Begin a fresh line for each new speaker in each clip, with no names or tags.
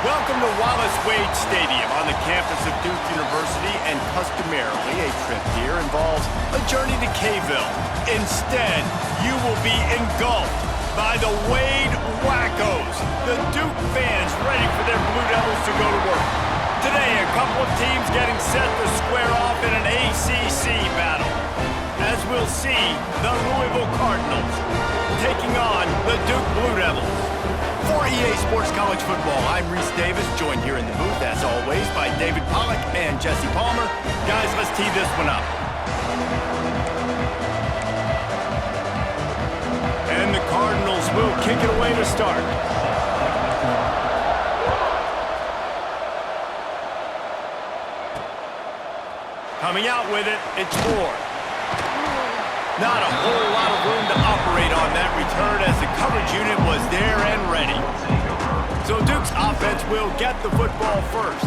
Welcome to Wallace Wade Stadium on the campus of Duke University, and customarily a trip here involves a journey to K-ville. Instead, you will be engulfed by the Wade Wackos, the Duke fans ready for their Blue Devils to go to work. Today, a couple of teams getting set to square off in an ACC battle. As we'll see, the Louisville Cardinals taking on the Duke Blue Devils. For EA Sports College Football, I'm Reese Davis, joined here in the booth, as always, by David Pollack and Jesse Palmer. Guys, let's tee this one up. And the Cardinals will kick it away to start. Coming out with it, it's Moore. Not a whole lot of room to operate on that return as the coverage unit was there and ready. So Duke's offense will get the football first.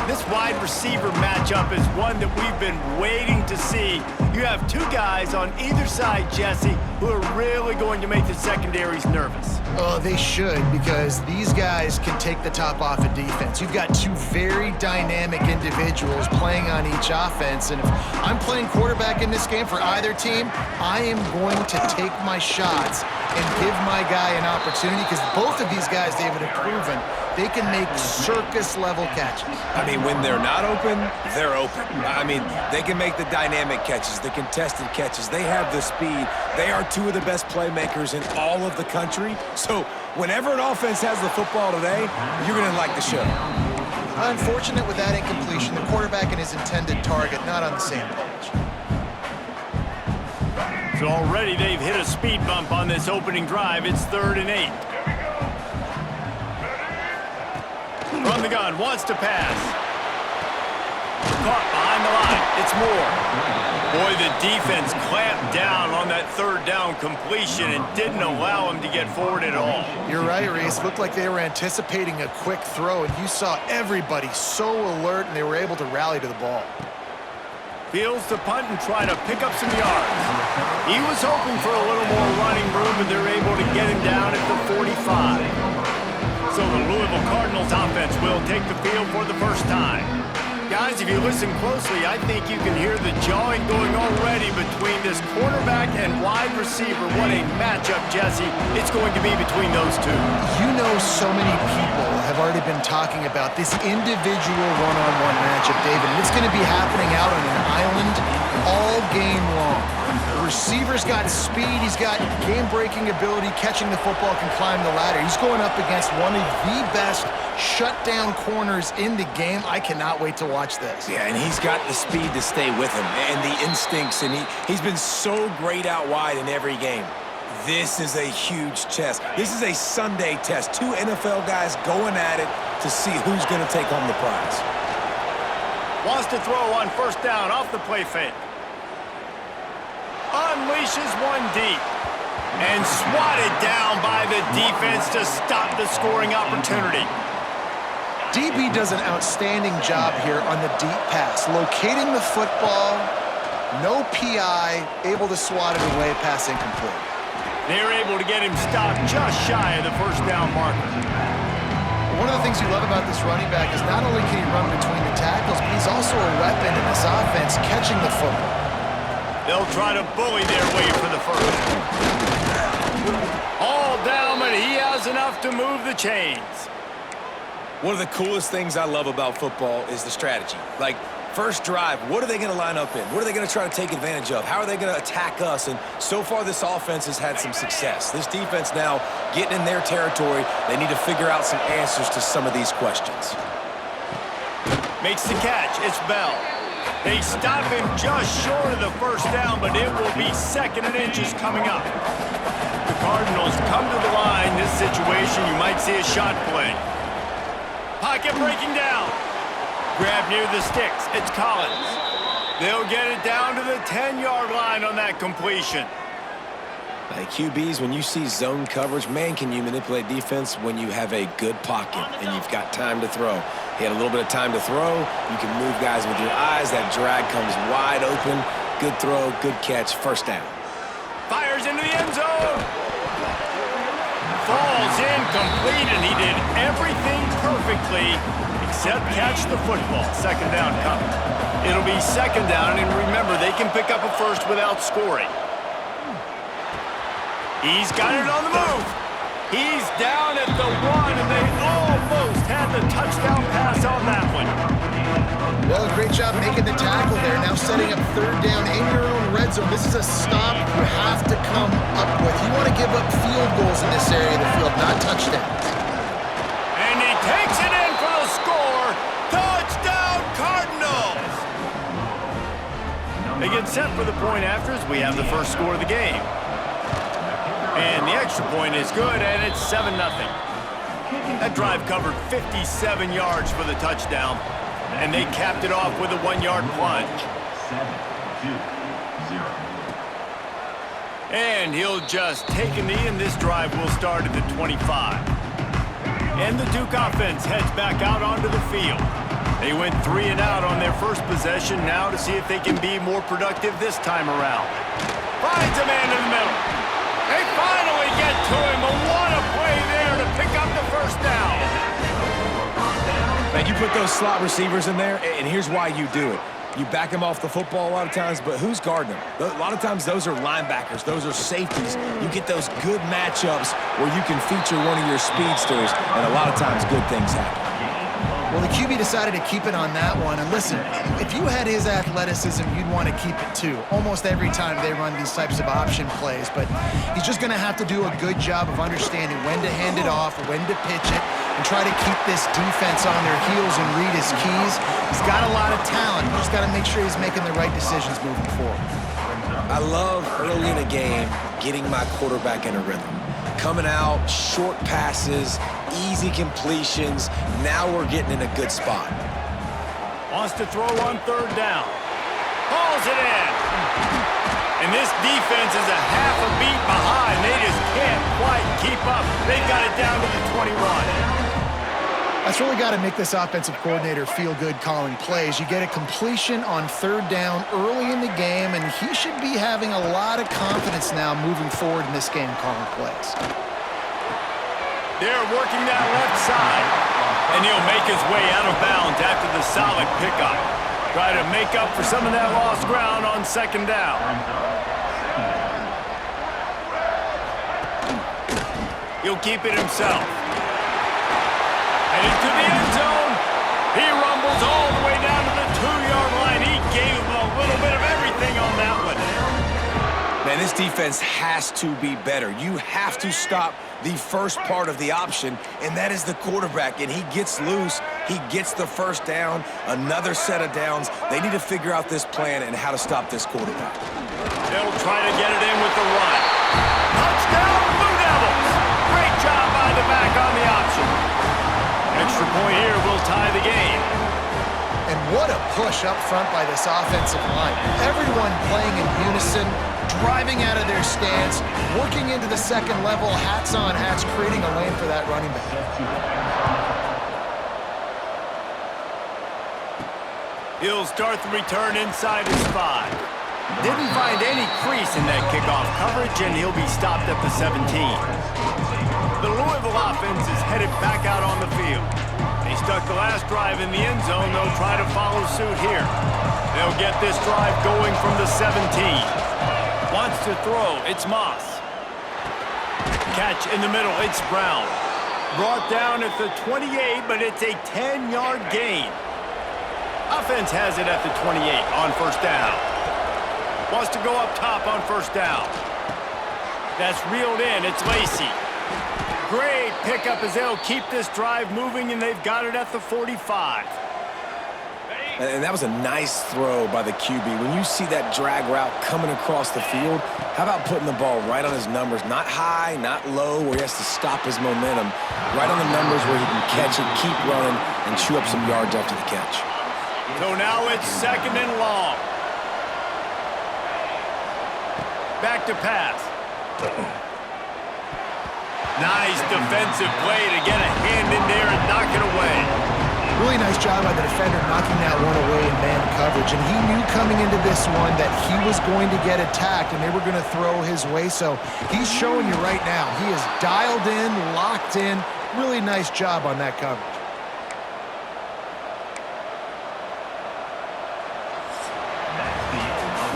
This wide receiver matchup is one that we've been waiting to see. You have two guys on either side, Jesse, who are really going to make the secondaries nervous.
Oh, they should, because these guys can take the top off of defense. You've got two very dynamic individuals playing on each offense, and if I'm playing quarterback in this game for either team, I am going to take my shots and give my guy an opportunity, because both of these guys, David, have proven they can make circus-level catches.
I mean, when they're not open, they're open. I mean, they can make the dynamic catches, the contested catches. They have the speed. They are two of the best playmakers in all of the country. So whenever an offense has the football today, you're going to like the show.
Unfortunate with that incompletion, the quarterback and his intended target not on the same page.
So already they've hit a speed bump on this opening drive. It's 3rd and 8. From the gun, wants to pass. Caught behind the line. It's Moore. Boy, the defense clamped down on that 3rd down completion and didn't allow him to get forward at all.
You're right, Reese. Looked like they were anticipating a quick throw, and you saw everybody so alert, and they were able to rally to the ball.
Fields to punt and try to pick up some yards. He was hoping for a little more running room, but they're able to get him down at the 45. So the Louisville Cardinals offense will take the field for the first time. Guys, if you listen closely, I think you can hear the jawing going already between this quarterback and wide receiver. What a matchup, Jesse, it's going to be between those two.
You know, so many people have already been talking about this individual one-on-one matchup, David, and it's going to be happening out on an island all game long. The receiver's got speed, he's got game-breaking ability, catching the football, can climb the ladder. He's going up against one of the best shutdown corners in the game. I cannot wait to watch this.
Yeah, and he's got the speed to stay with him and the instincts, and he's been so great out wide in every game. This is a huge test. This is a Sunday test. Two NFL guys going at it to see who's going to take home the prize.
Wants to throw on 1st down off the play fake. Unleashes one deep. And swatted down by the defense to stop the scoring opportunity.
DB does an outstanding job here on the deep pass, locating the football, no PI, able to swat it away, pass incomplete.
They're able to get him stopped just shy of the 1st down marker.
One of the things you love about this running back is not only can he run between the tackles, but he's also a weapon in this offense, catching the football.
They'll try to bully their way for the 1st. All down, but he has enough to move the chains.
One of the coolest things I love about football is the strategy. Like, first drive, what are they going to line up in? What are they going to try to take advantage of? How are they going to attack us? And so far, this offense has had some success. This defense now getting in their territory. They need to figure out some answers to some of these questions.
Makes the catch. It's Bell. They stop him just short of the 1st down, but it will be 2nd and inches coming up. The Cardinals come to the line. This situation, you might see a shot play. Pocket breaking down. Grab near the sticks. It's Collins. They'll get it down to the 10-yard line on that completion.
Like QBs, when you see zone coverage, man, can you manipulate defense when you have a good pocket and you've got time to throw. He had a little bit of time to throw. You can move guys with your eyes. That drag comes wide open. Good throw, good catch, 1st down.
Fires into the end zone. Falls complete, and he did everything perfectly except catch the football. Second down coming. It'll be second down, and remember, they can pick up a first without scoring. He's got it on the move. He's down at the 1, and they almost had the touchdown pass on that one.
Well, great job making the tackle there. Now setting up third down in your own red zone. This is a stop you have to come up with. You want to give up field goals in this area of the field, not touchdowns.
And he takes it in for the score. Touchdown, Cardinals! They get set for the point after as we have the first score of the game. And the extra point is good, and it's 7-0. That drive covered 57 yards for the touchdown, and they capped it off with a 1-yard plunge. 7-0. And he'll just take a knee, and this drive will start at the 25. And the Duke offense heads back out onto the field. They went 3 and out on their first possession, now to see if they can be more productive this time around. Finds a man in the middle. They finally get to him, but what a play there to pick up the first down.
Man, you put those slot receivers in there, and here's why you do it. You back them off the football a lot of times, but who's guarding them? A lot of times those are linebackers. Those are safeties. You get those good matchups where you can feature one of your speedsters, and a lot of times good things happen.
Well, the QB decided to keep it on that one. And listen, if you had his athleticism, you'd want to keep it too. Almost every time they run these types of option plays. But he's just going to have to do a good job of understanding when to hand it off, when to pitch it, and try to keep this defense on their heels and read his keys. He's got a lot of talent. You just got to make sure he's making the right decisions moving forward.
I love early in a game getting my quarterback in a rhythm. Coming out, short passes, easy completions. Now we're getting in a good spot.
Wants to throw on third down. Hauls it in. And this defense is a half a beat behind. They just can't quite keep up. They got it down to the 21.
That's really got to make this offensive coordinator feel good calling plays. You get a completion on third down early in the game, and he should be having a lot of confidence now moving forward in this game calling plays.
They're working that left side, and he'll make his way out of bounds after the solid pickup. Try to make up for some of that lost ground on second down. He'll keep it himself. And into the end zone. He rumbles all the way down to the 2-yard line. He gave him a little bit of everything on that one.
Man, this defense has to be better. You have to stop the first part of the option, and that is the quarterback. And he gets loose. He gets the first down, another set of downs. They need to figure out this plan and how to stop this quarterback.
They'll try to get it in with the run. Touchdown, Blue Devils! Great job by the back on the option. Extra point here will tie the game.
And what a push up front by this offensive line. Everyone playing in unison, driving out of their stance, working into the second level, hats on hats, creating a lane for that running back.
He'll start the return inside his 5. Didn't find any crease in that kickoff coverage, and he'll be stopped at the 17. The Louisville offense is headed back out on the field. They stuck the last drive in the end zone. They'll try to follow suit here. They'll get this drive going from the 17. Wants to throw. It's Moss. Catch in the middle. It's Brown. Brought down at the 28, but it's a 10-yard gain. Offense has it at the 28 on first down. Wants to go up top on first down. That's reeled in. It's Lacey. Great pickup as they'll keep this drive moving, and they've got it at the 45.
And that was a nice throw by the QB. When you see that drag route coming across the field, how about putting the ball right on his numbers? Not high, not low, where he has to stop his momentum. Right on the numbers where he can catch it, keep running, and chew up some yards after the catch.
So now it's second and long. Back to pass. Nice defensive play to get a hand in there and knock it away.
Really nice job by the defender knocking that one away in man coverage. And he knew coming into this one that he was going to get attacked and they were going to throw his way. So he's showing you right now. He is dialed in, locked in. Really nice job on that coverage.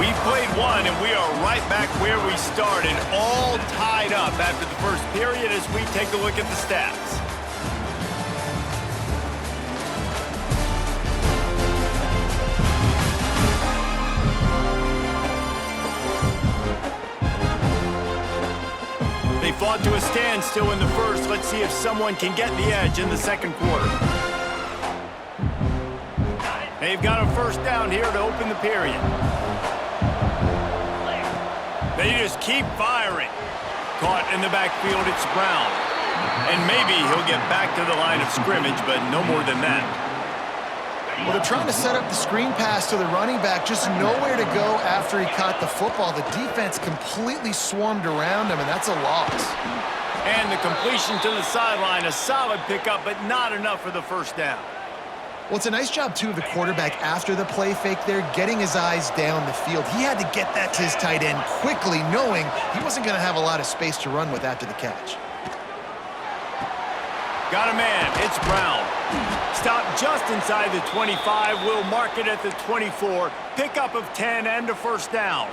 We've played one, and we are right back where we started, all tied up after the first period as we take a look at the stats. They fought to a standstill in the first. Let's see if someone can get the edge in the second quarter. They've got a first down here to open the period. They just keep firing. Caught in the backfield, it's Brown. And maybe he'll get back to the line of scrimmage, but no more than that.
Well, they're trying to set up the screen pass to the running back, just nowhere to go after he caught the football. The defense completely swarmed around him, and that's a loss.
And the completion to the sideline, a solid pickup, but not enough for the first down.
Well, it's a nice job, too, of the quarterback after the play fake there, getting his eyes down the field. He had to get that to his tight end quickly, knowing he wasn't going to have a lot of space to run with after the catch.
Got a man, it's Brown. Stopped just inside the 25, will mark it at the 24. Pickup of 10 and a first down.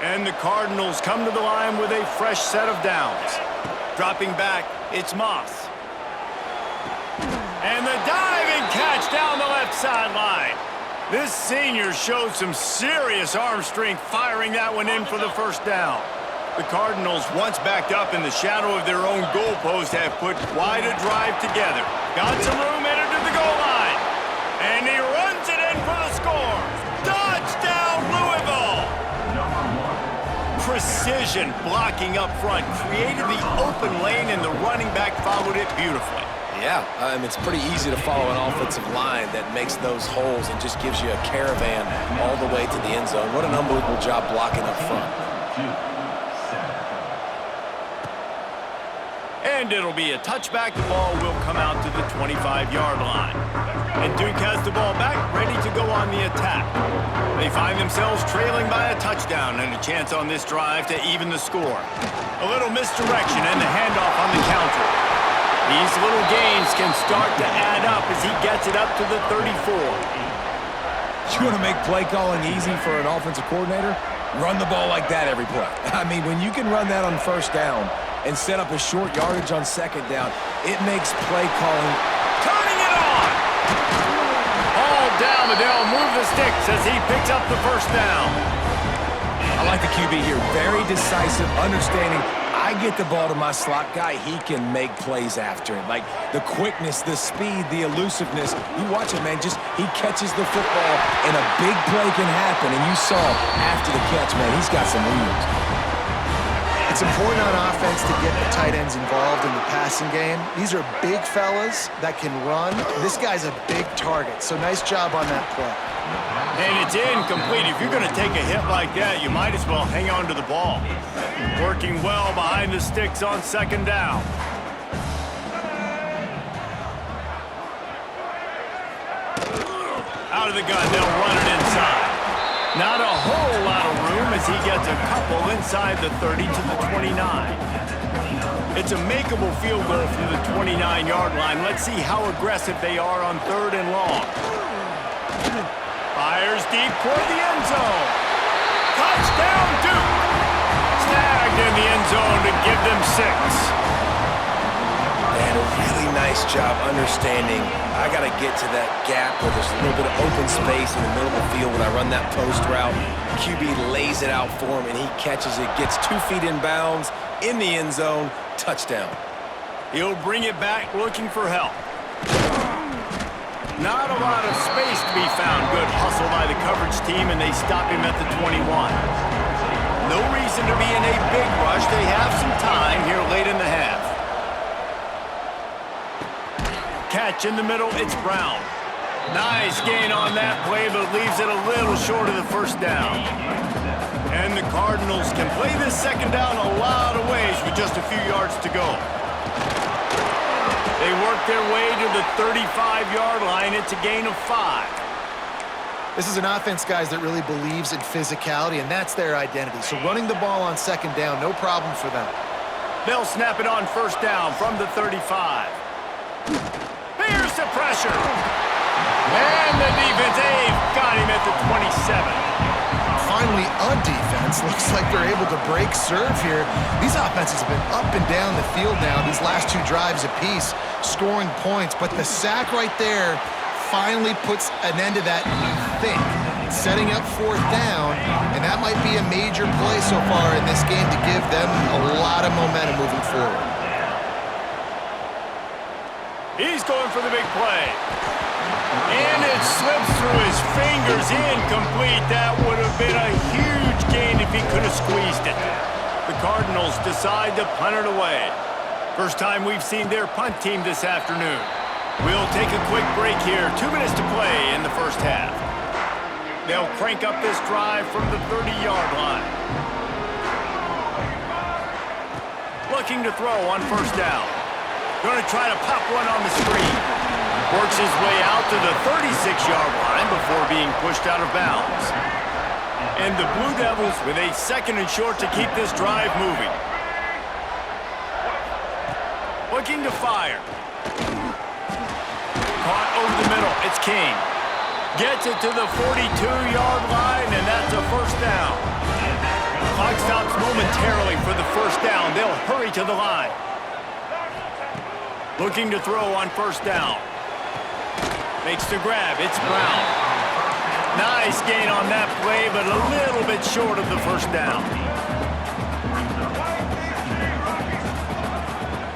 And the Cardinals come to the line with a fresh set of downs. Dropping back, it's Moss. And the diving catch down the left sideline. This senior showed some serious arm strength firing that one in for the first down. The Cardinals, once backed up in the shadow of their own goalpost, have put quite a drive together. Got some room, entered to the goal line. And he runs it in for the score. Touchdown, Louisville! Precision blocking up front created the open lane, and the running back followed it beautifully.
Yeah, it's pretty easy to follow an offensive line that makes those holes and just gives you a caravan all the way to the end zone. What an unbelievable job blocking up front.
And it'll be a touchback. The ball will come out to the 25-yard line. And Duke has the ball back, ready to go on the attack. They find themselves trailing by a touchdown and a chance on this drive to even the score. A little misdirection and the handoff on the counter. These little gains can start to add up as he gets it up to the 34.
You want to make play calling easy for an offensive coordinator? Run the ball like that every play. I mean, when you can run that on first down and set up a short yardage on second down, it makes play calling.
Turning it on! All down, Adele, move the sticks as he picks up the first down.
I like the QB here. Very decisive, understanding. I get the ball to my slot guy, he can make plays after it. Like the quickness, the speed, the elusiveness. You watch it, man. Just he catches the football and a big play can happen. And you saw after the catch, man, he's got some wheels.
It's important on offense to get the tight ends involved in the passing game. These are big fellas that can run. This guy's a big target, so nice job on that play.
And it's incomplete. If you're going to take a hit like that, you might as well hang on to the ball. Working well behind the sticks on second down. Out of the gun, they'll run it inside. Not a whole lot of room as he gets a couple inside the 30 to the 29. It's a makeable field goal from the 29-yard line. Let's see how aggressive they are on third and long. Fires deep toward the end zone. Touchdown, Duke! Snagged in the end zone to give them 6.
And a really nice job understanding I got to get to that gap where there's a little bit of open space in the middle of the field when I run that post route. QB lays it out for him, and he catches it, gets 2 feet in bounds, in the end zone, touchdown.
He'll bring it back looking for help. Not a lot of space to be found. Good hustle by the coverage team, and they stop him at the 21. No reason to be in a big rush. They have some time here late in the half. Catch in the middle, it's Brown. Nice gain on that play, but leaves it a little short of the first down. And the Cardinals can play this second down a lot of ways with just a few yards to go. They work work their way to the 35-yard line. It's a gain of 5.
This is an offense, guys, that really believes in physicality, and that's their identity. So running the ball on second down, no problem for them.
They'll snap it on first down from the 35. Here's the pressure. And the defense, they've got him at the 27.
Finally, a defense. Looks like they're able to break serve here. These offenses have been up and down the field now, these last 2 drives apiece, scoring points. But the sack right there finally puts an end to that, we think. Setting up fourth down, and that might be a major play so far in this game to give them a lot of momentum moving forward.
He's going for the big play. And it slips through his fingers, incomplete. That would have been a huge gain if he could have squeezed it. The Cardinals decide to punt it away. First time we've seen their punt team this afternoon. We'll take a quick break here. 2 minutes to play in the first half. They'll crank up this drive from the 30-yard line. Looking to throw on first down. Going to try to pop one on the screen. Works his way out to the 36-yard line before being pushed out of bounds. And the Blue Devils with a 2nd and short to keep this drive moving. Looking to fire. Caught over the middle. It's King. Gets it to the 42-yard line, and that's a first down. Clock stops momentarily for the first down. They'll hurry to the line. Looking to throw on first down. Makes the grab. It's Brown. Nice gain on that play, but a little bit short of the first down.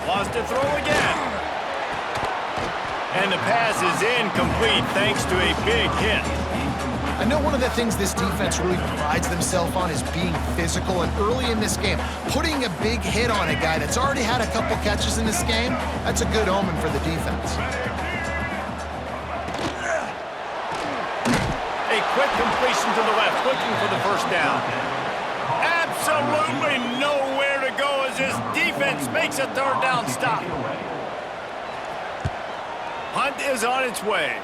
Lost to throw again. And the pass is incomplete thanks to a big hit.
I know one of the things this defense really prides themselves on is being physical, and early in this game, putting a big hit on a guy that's already had a couple catches in this game, that's a good omen for the defense.
A quick completion to the left, looking for the first down. Absolutely nowhere to go as his defense makes a third down stop. Hunt is on its way.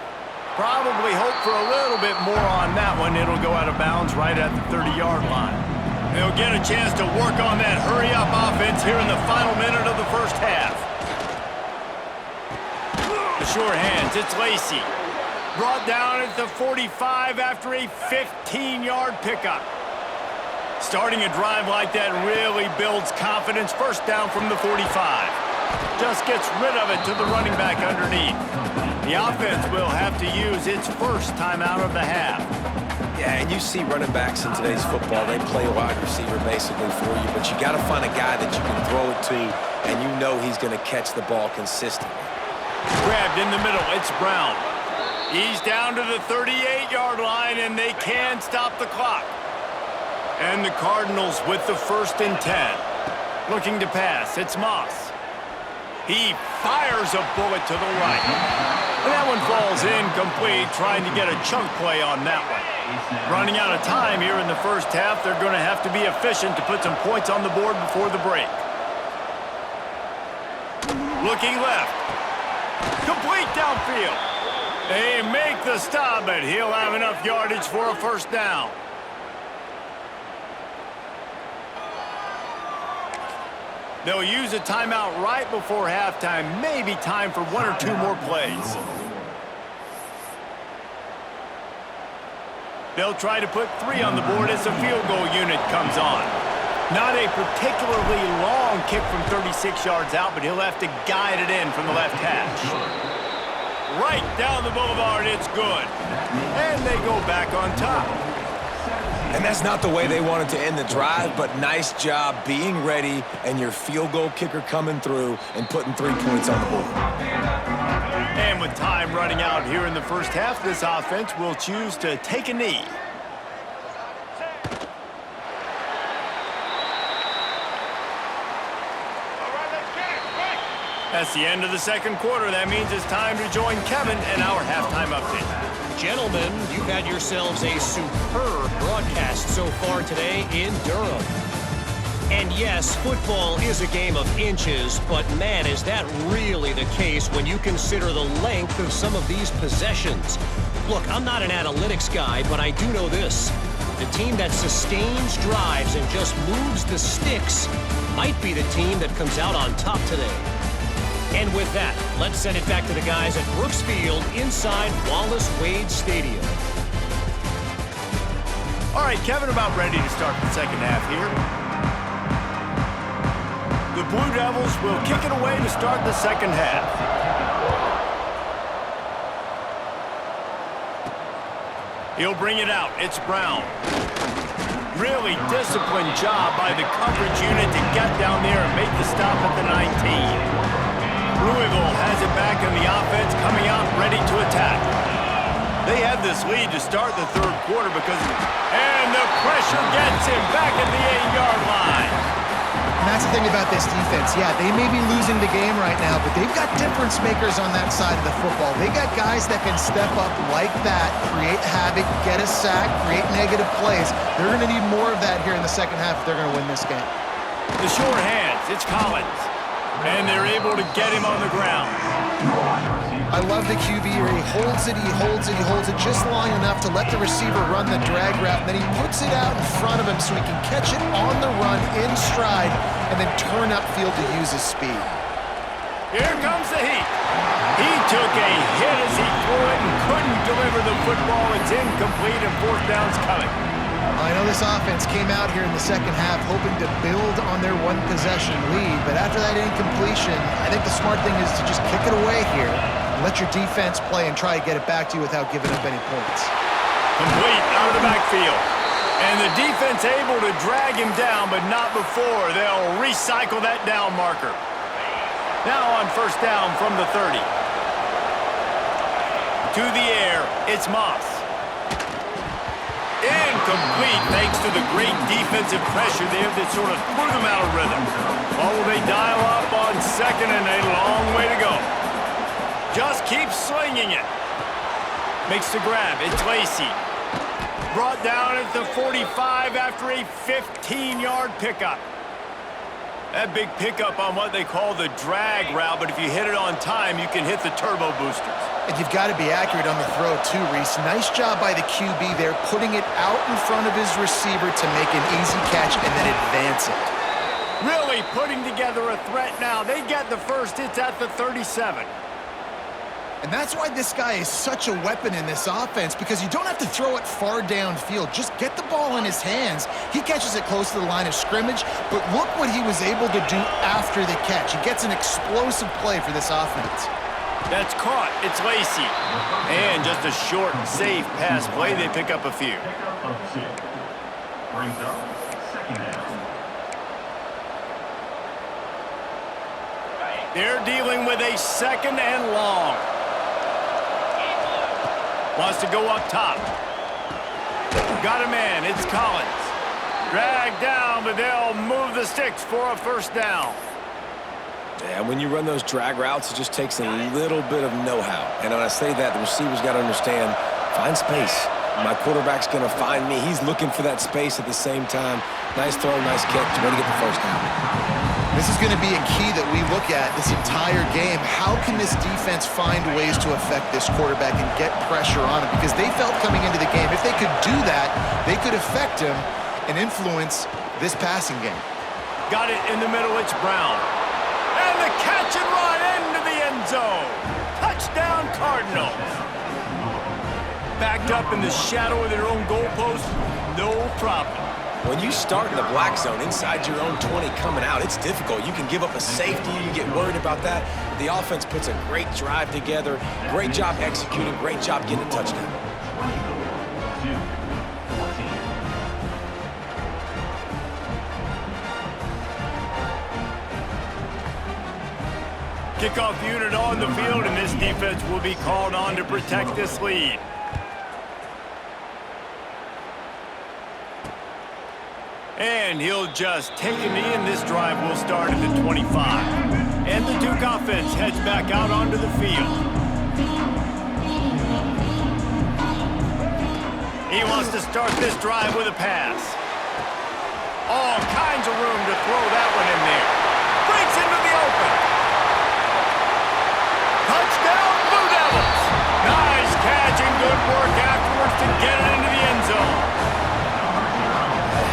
Probably hope for a little bit more on that one. It'll go out of bounds right at the 30-yard line. They'll get a chance to work on that hurry-up offense here in the final minute of the first half. The sure hands, it's Lacey. Brought down at the 45 after a 15-yard pickup. Starting a drive like that really builds confidence. First down from the 45. Just gets rid of it to the running back underneath. The offense will have to use its first timeout of the half.
Yeah, and you see running backs in today's football, they play wide receiver basically for you, but you got to find a guy that you can throw it to, and you know he's going to catch the ball consistently.
Grabbed in the middle, it's Brown. He's down to the 38-yard line, and they can stop the clock. And the Cardinals with the 1st and 10. Looking to pass, it's Moss. He fires a bullet to the right. And that one falls incomplete, trying to get a chunk play on that one. Running out of time here in the first half, they're going to have to be efficient to put some points on the board before the break. Looking left. Complete downfield. They make the stop, but he'll have enough yardage for a first down. They'll use a timeout right before halftime. Maybe time for 1 or 2 more plays. They'll try to put 3 on the board as the field goal unit comes on. Not a particularly long kick from 36 yards out, but he'll have to guide it in from the left hash. Right down the boulevard, it's good. And they go back on top.
And that's not the way they wanted to end the drive, but nice job being ready and your field goal kicker coming through and putting 3 points on the board.
And with time running out here in the first half, this offense will choose to take a knee. That's the end of the second quarter. That means it's time to join Kevin and our halftime update.
Gentlemen, you've had yourselves a superb broadcast so far today in Durham. And yes, football is a game of inches, but man, is that really the case when you consider the length of some of these possessions. Look, I'm not an analytics guy, but I do know this. The team that sustains drives and just moves the sticks might be the team that comes out on top today. And with that, let's send it back to the guys at Brooks Field inside Wallace Wade Stadium.
All right, Kevin, about ready to start the second half here. The Blue Devils will kick it away to start the second half. He'll bring it out. It's Brown. Really disciplined job by the coverage unit to get down there and make the stop at the 19. Louisville has it back in the offense, coming out ready to attack. They have this lead to start the third quarter and the pressure gets him back at the 8-yard line.
And that's the thing about this defense. Yeah, they may be losing the game right now, but they've got difference makers on that side of the football. They got guys that can step up like that, create havoc, get a sack, create negative plays. They're going to need more of that here in the second half if they're going to win this game.
The short hands, it's Collins. And they're able to get him on the ground.
I love the QB here. He holds it, he holds it, he holds it just long enough to let the receiver run the drag route, and then he puts it out in front of him so he can catch it on the run in stride and then turn upfield to use his speed.
Here comes the heat. He took a hit as he threw it and couldn't deliver the football. It's incomplete and fourth down's coming.
I know this offense came out here in the second half hoping to build on their one-possession lead, but after that incompletion, I think the smart thing is to just kick it away here and let your defense play and try to get it back to you without giving up any points.
Complete out of the backfield. And the defense able to drag him down, but not before they'll recycle that down marker. Now on first down from the 30. To the air, it's Moss. Incomplete thanks to the great defensive pressure there that sort of threw them out of rhythm. Oh, they dial up on second and a long way to go. Just keep slinging it. Makes the grab. It's Lacey. Brought down at the 45 after a 15-yard pickup. That big pickup on what they call the drag route, but if you hit it on time, you can hit the turbo boosters.
And you've got to be accurate on the throw too, Reese. Nice job by the QB there, putting it out in front of his receiver to make an easy catch and then advance it.
Really putting together a threat now. They get the first. It's at the 37.
And that's why this guy is such a weapon in this offense, because you don't have to throw it far downfield. Just get the ball in his hands. He catches it close to the line of scrimmage, but look what he was able to do after the catch. He gets an explosive play for this offense.
That's caught. It's Lacey. And just a short, safe pass play. They pick up a few.
Brings up second down.
They're dealing with a second and long. Wants to go up top. Got a man. It's Collins. Dragged down, but they'll move the sticks for a first down.
Yeah, when you run those drag routes, it just takes a little bit of know-how. And when I say that, the receiver's got to understand, find space. My quarterback's going to find me. He's looking for that space at the same time. Nice throw, nice catch. Way to get the first down.
This is going to be a key that we look at this entire game. How can this defense find ways to affect this quarterback and get pressure on him? Because they felt coming into the game, if they could do that, they could affect him and influence this passing game.
Got it in the middle. It's Brown. And the catch and run into the end zone. Touchdown, Cardinals. Backed up in the shadow of their own goalpost, no problem.
When you start in the black zone inside your own 20 coming out, it's difficult. You can give up a safety. You can get worried about that. The offense puts a great drive together. Great job executing. Great job getting a touchdown.
22-14.
Kickoff unit on the field, and this defense will be called on to protect this lead. And he'll just take a knee, and this drive will start at the 25. And the Duke offense heads back out onto the field. He wants to start this drive with a pass. All kinds of room to throw that one in there. Breaks into the open. Touchdown, Blue Devils. Nice catch and good work afterwards to get it into the end zone.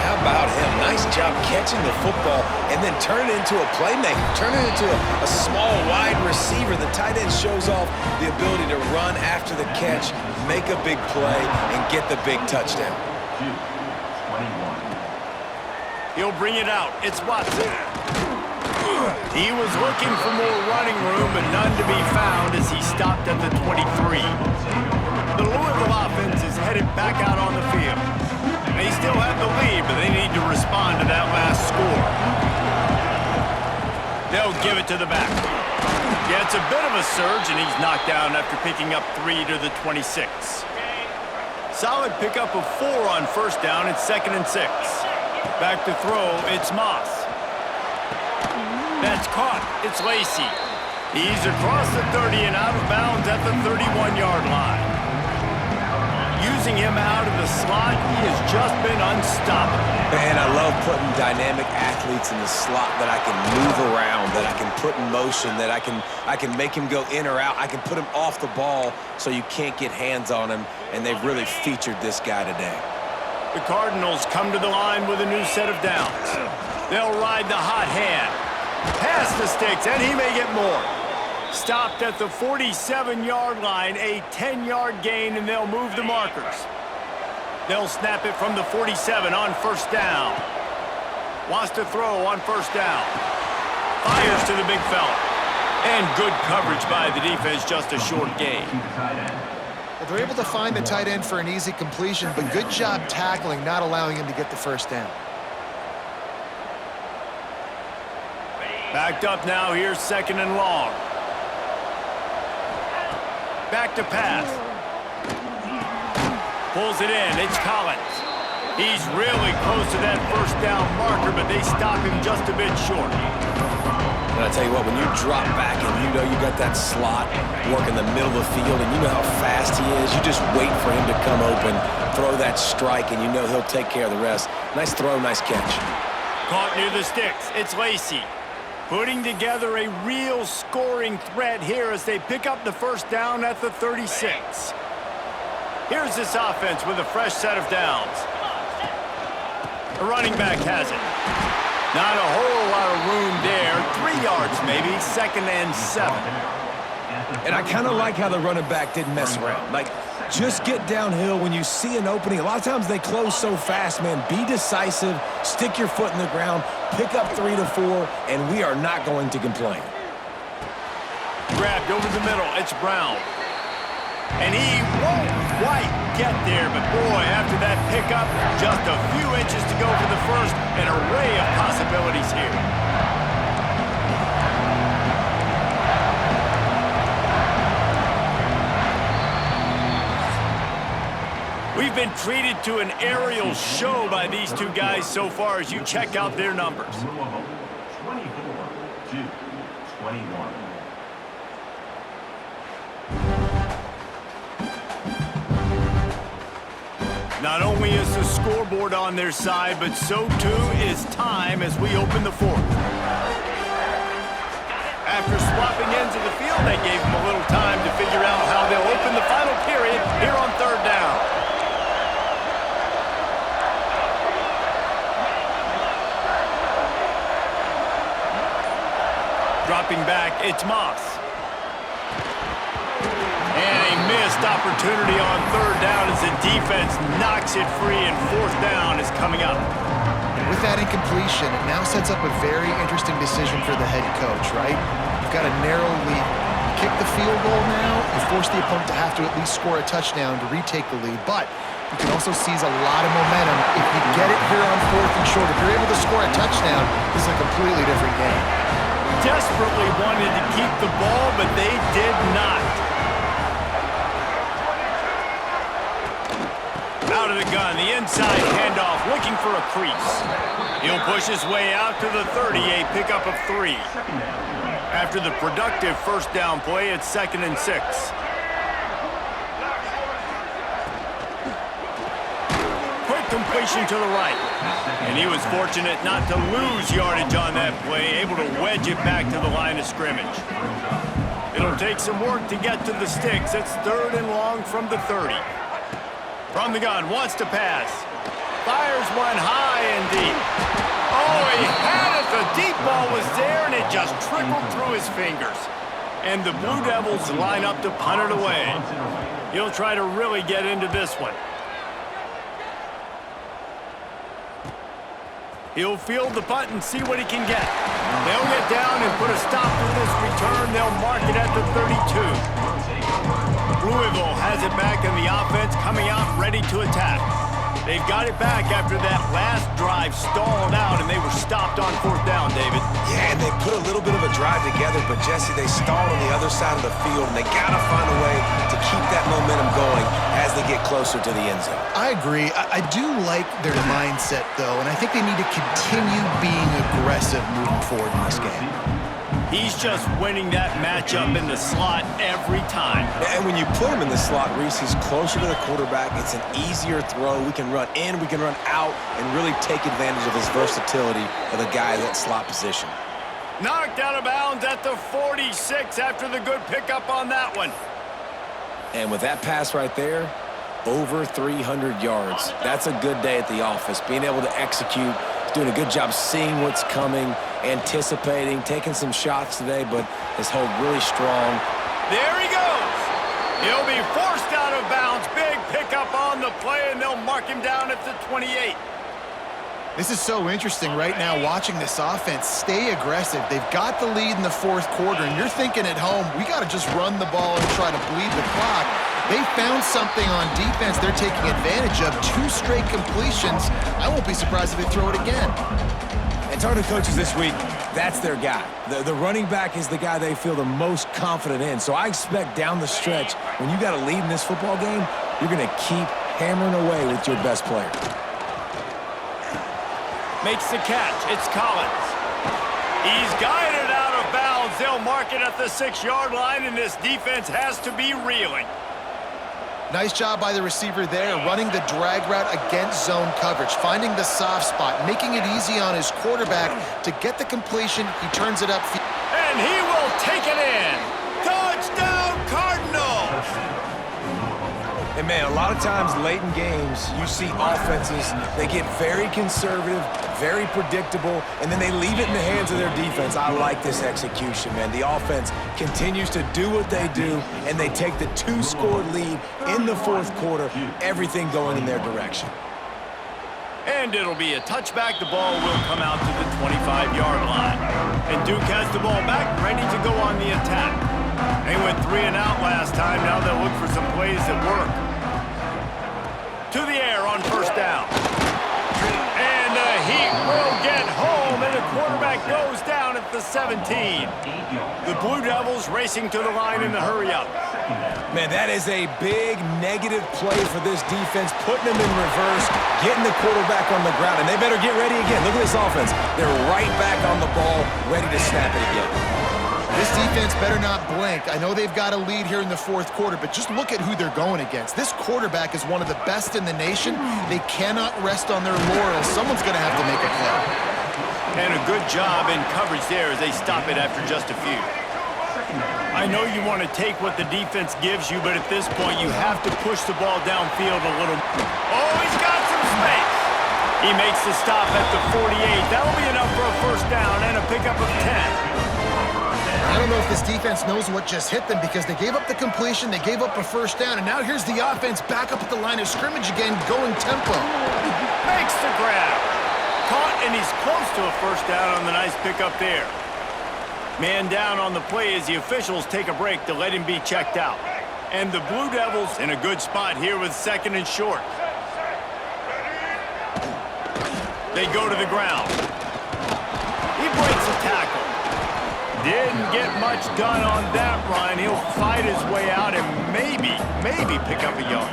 How about him? Nice job catching the football and then turn it into a playmaker. Turn it into a small, wide receiver. The tight end shows off the ability to run after the catch, make a big play, and get the big touchdown.
21.
He'll bring it out. It's Watson. He was looking for more running room, but none to be found as he stopped at the 23. The Louisville offense is headed back out on the field. They still have the lead, but they need to respond to that last score. They'll give it to the back. Yeah, it's a bit of a surge, and he's knocked down after picking up 3 to the 26. Solid pickup of 4 on first down. It's 2nd and 6. Back to throw, it's Moss. That's caught. It's Lacey. He's across the 30 and out of bounds at the 31-yard line. Using him out of the slot, he has just been unstoppable.
Man, I love putting dynamic athletes in the slot that I can move around, that I can put in motion, that I can make him go in or out. I can put him off the ball so you can't get hands on him, and they've really featured this guy today.
The Cardinals come to the line with a new set of downs. They'll ride the hot hand. Pass the sticks, and he may get more. Stopped at the 47-yard line, a 10-yard gain, and they'll move the markers. They'll snap it from the 47 on first down. Wants to throw on first down. Fires to the big fella. And good coverage by the defense, just a short gain.
Well, they're able to find the tight end for an easy completion, but good job tackling, not allowing him to get the first down.
Backed up now, here's 2nd and long. Back to pass. Pulls it in, it's Collins. He's really close to that first down marker, but they stop him just a bit short.
And I tell you what, when you drop back and you know you got that slot work in the middle of the field and you know how fast he is, you just wait for him to come open, throw that strike, and you know he'll take care of the rest. Nice throw, nice catch.
Caught near the sticks, it's Lacey. Putting together a real scoring threat here as they pick up the first down at the 36. Here's this offense with a fresh set of downs. The running back has it. Not a whole lot of room there. 3 yards maybe, 2nd and 7.
And I kind of like how the running back didn't mess around. Like, just get downhill when you see an opening. A lot of times they close so fast, man. Be decisive, stick your foot in the ground, pick up 3 to 4, and we are not going to complain.
Grabbed over the middle, it's Brown. And he won't quite get there, but boy, after that pickup, just a few inches to go for the first, an array of possibilities here. We've been treated to an aerial show by these two guys so far as you check out their numbers.
24-21.
Not only is the scoreboard on their side, but so too is time as we open the fourth. After swapping ends of the field, they gave them a little time to figure out how they'll open the final period here on 3rd down. Dropping back, it's Moss. And a missed opportunity on 3rd down as the defense knocks it free, and 4th down is coming up.
With that incompletion, it now sets up a very interesting decision for the head coach, right? You've got a narrow lead. You kick the field goal now, you force the opponent to have to at least score a touchdown to retake the lead, but you can also seize a lot of momentum. If you get it here on 4th and short, if you're able to score a touchdown, this is a completely different game.
Desperately wanted to keep the ball, but they did not. Out of the gun, the inside handoff, looking for a crease. He'll push his way out to the 30, a pickup of 3. After the productive first down play, it's 2nd and 6. Quick completion to the right. And he was fortunate not to lose yardage on that play, able to wedge it back to the line of scrimmage. It'll take some work to get to the sticks. It's 3rd and long from the 30. From the gun, wants to pass. Fires one high and deep. Oh, he had it. The deep ball was there, and it just trickled through his fingers. And the Blue Devils line up to punt it away. He'll try to really get into this one. He'll field the punt and see what he can get. They'll get down and put a stop to this return. They'll mark it at the 32. Louisville has it back in the offense, coming out ready to attack. They've got it back after that last drive stalled out, and they were stopped on 4th down, David.
Yeah, and they put a little bit of a drive together, but, Jesse, they stalled on the other side of the field, and they got to find a way to keep that momentum going as they get closer to the end zone.
I agree. I do like their mindset, though, and I think they need to continue being aggressive moving forward in this game.
He's just winning that matchup in the slot every time.
And when you put him in the slot, Reese, he's closer to the quarterback. It's an easier throw. We can run in, we can run out, and really take advantage of his versatility of the guy in that slot position.
Knocked out of bounds at the 46 after the good pickup on that one.
And with that pass right there, over 300 yards. That's a good day at the office. Being able to execute, doing a good job seeing what's coming, anticipating, taking some shots today, but his hold really strong.
There he goes. He'll be forced out of bounds. Big pickup on the play, and they'll mark him down at the 28.
This is so interesting right now, watching this offense stay aggressive. They've got the lead in the 4th quarter, and you're thinking at home, we got to just run the ball and try to bleed the clock. They found something on defense they're taking advantage of. 2 straight completions. I won't be surprised if they throw it again.
And talking to coaches this week, that's their guy. The running back is the guy they feel the most confident in. So I expect down the stretch, when you got a lead in this football game, you're going to keep hammering away with your best player.
Makes the catch. It's Collins. He's guided out of bounds. They'll mark it at the 6-yard line, and this defense has to be reeling.
Nice job by the receiver there, running the drag route against zone coverage, finding the soft spot, making it easy on his quarterback to get the completion. He turns it up.
And he will take it in. Touchdown, Cardinals!
And, man, a lot of times late in games, you see offenses, they get very conservative, very predictable, and then they leave it in the hands of their defense. I like this execution, man. The offense continues to do what they do, and they take the 2-score lead in the 4th quarter, everything going in their direction.
And it'll be a touchback. The ball will come out to the 25-yard line. And Duke has the ball back, ready to go on the attack. They went 3 and out last time. Now they'll look for some plays that work. To the air on 1st down. And the Heat will get home, and the quarterback goes down at the 17. The Blue Devils racing to the line in the hurry-up.
Man, that is a big negative play for this defense, putting them in reverse, getting the quarterback on the ground, and they better get ready again. Look at this offense. They're right back on the ball, ready to snap it again.
This defense better not blink. I know they've got a lead here in the 4th quarter, but just look at who they're going against. This quarterback is one of the best in the nation. They cannot rest on their laurels. Someone's going to have to make a play.
And a good job in coverage there as they stop it after just a few. I know you want to take what the defense gives you, but at this point you have to push the ball downfield a little. Oh, he's got some space. He makes the stop at the 48. That'll be enough for a 1st down and a pickup of 10.
I don't know if this defense knows what just hit them because they gave up the completion, they gave up a 1st down, and now here's the offense back up at the line of scrimmage again, going tempo.
Makes the grab. Caught, and he's close to a 1st down on the nice pickup there. Man down on the play as the officials take a break to let him be checked out. And the Blue Devils in a good spot here with 2nd and short. They go to the ground. He breaks a tackle. Didn't get much done on that run. He'll fight his way out and maybe pick up a yard.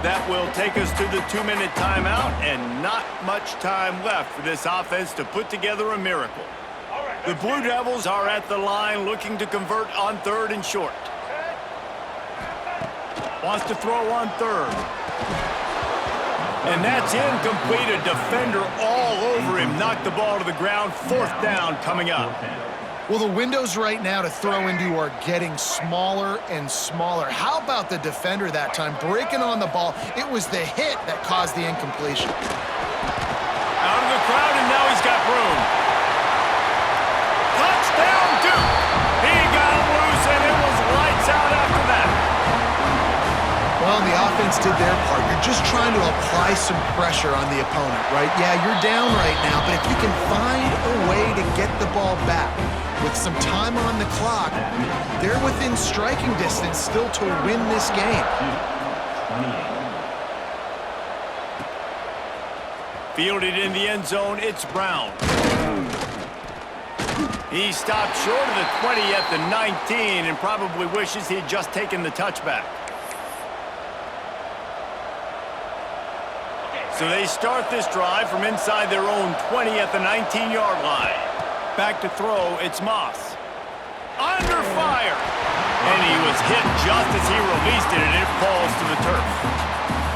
That will take us to the 2-minute timeout, and not much time left for this offense to put together a miracle. The Blue Devils are at the line looking to convert on 3rd and short. Wants to throw on third. And that's incomplete. A defender all over him. Knocked the ball to the ground. Fourth down coming up.
Well, the windows right now to throw into are getting smaller and smaller. How about the defender that time breaking on the ball? It was the hit that caused the incompletion.
Out of the crowd, and now he's got room. Touchdown, Duke! He got loose, and it was lights out after that.
Well, the offense did their part. You're just trying to apply some pressure on the opponent, right? Yeah, you're down right now, but if you can find a way to get the ball back with some time on the clock, they're within striking distance still to win this game.
28.
Fielded in the end zone, it's Brown. He stopped short of the 20 at the 19 and probably wishes he'd just taken the touchback. So they start this drive from inside their own 20 at the 19-yard line. Back to throw, it's Moss. Under fire! And he was hit just as he released it, and it falls to the turf.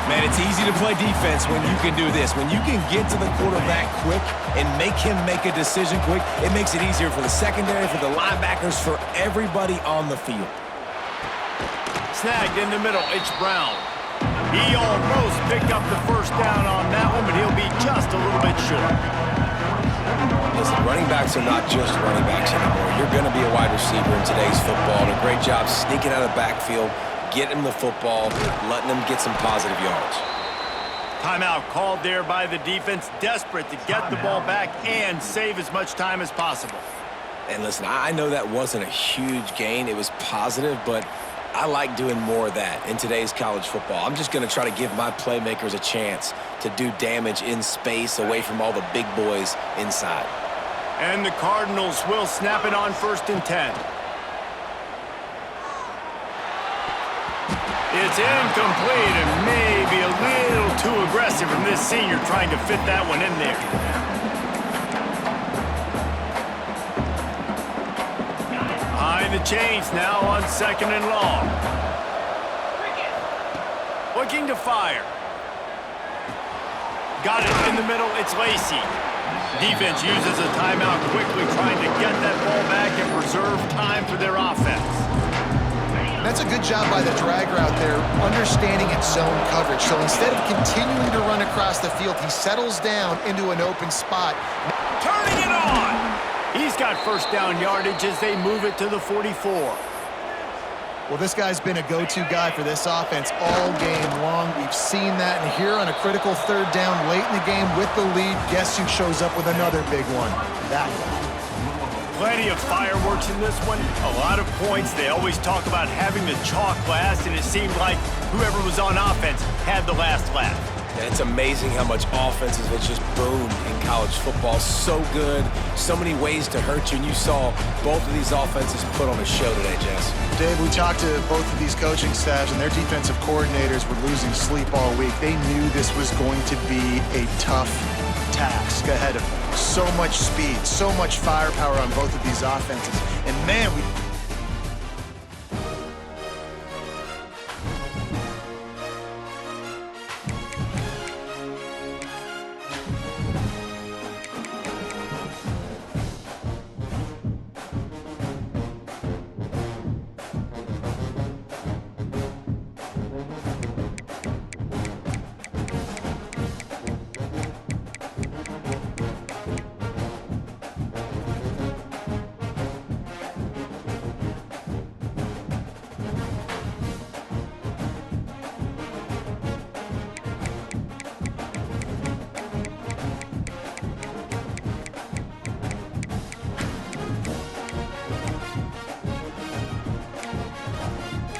Man, it's easy to play defense when you can do this. When you can get to the quarterback quick and make him make a decision quick, it makes it easier for the secondary, for the linebackers, for everybody on the field.
Snagged in the middle, it's Brown. He almost picked up the first down on that one, but he'll be just a little bit short.
Listen, running backs are not just running backs anymore. You're going to be a wide receiver in today's football. And a great job sneaking out of the backfield, getting him the football, letting him get some positive yards.
Timeout called there by the defense, desperate to get the ball back and save as much time as possible.
And listen, I know that wasn't a huge gain. It was positive, but I like doing more of that in today's college football. I'm just going to try to give my playmakers a chance to do damage in space away from all the big boys inside.
And the Cardinals will snap it on 1st and 10. It's incomplete and maybe a little too aggressive from this senior trying to fit that one in there. Behind the chains now on 2nd and long. Looking to fire. Got it in the middle, it's Lacey. Defense uses a timeout quickly, trying to get that ball back and preserve time for their offense.
And that's a good job by the drag route there, understanding its zone coverage. So instead of continuing to run across the field, he settles down into an open spot.
Turning it on! He's got first down yardage as they move it to the 44.
Well, this guy's been a go-to guy for this offense all game long. We've seen that, and here on a critical 3rd down late in the game with the lead, guess who shows up with another big one? That guy.
Plenty of fireworks in this one, a lot of points. They always talk about having the chalk last, and it seemed like whoever was on offense had the last laugh.
And it's amazing how much offenses have just boomed in college football. So good, so many ways to hurt you, and you saw both of these offenses put on a show today, Jess.
Dave, we talked to both of these coaching staffs, and their defensive coordinators were losing sleep all week. They knew this was going to be a tough task ahead of them. So much speed, so much firepower on both of these offenses. And man, we...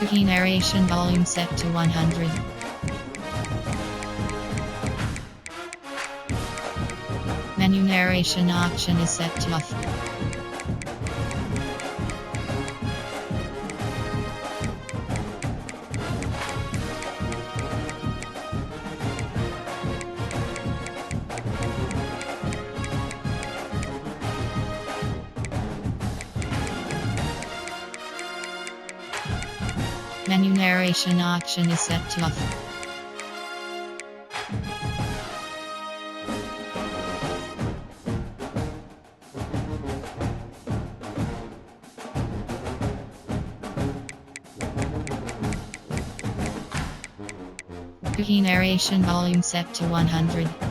Key narration volume set to 100. Menu narration option is set to off. Menu narration option is set to off. Cookie narration volume set to 100.